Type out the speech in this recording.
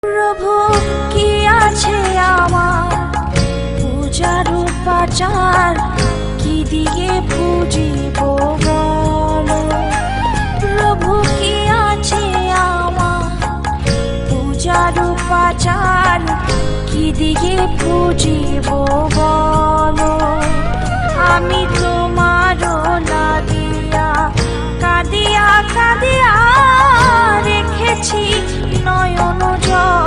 প্রভু কি আছে আমার পূজার উপাচার, কি দিয়ে পুজিব বলো। প্রভু কি আছে আমার পূজার উপাচার, কি দিয়ে পুজিব বলো। আমি তোমার লাগিয়া কাঁদিয়া কাঁদিয়া রেখেছি নয়ন জল।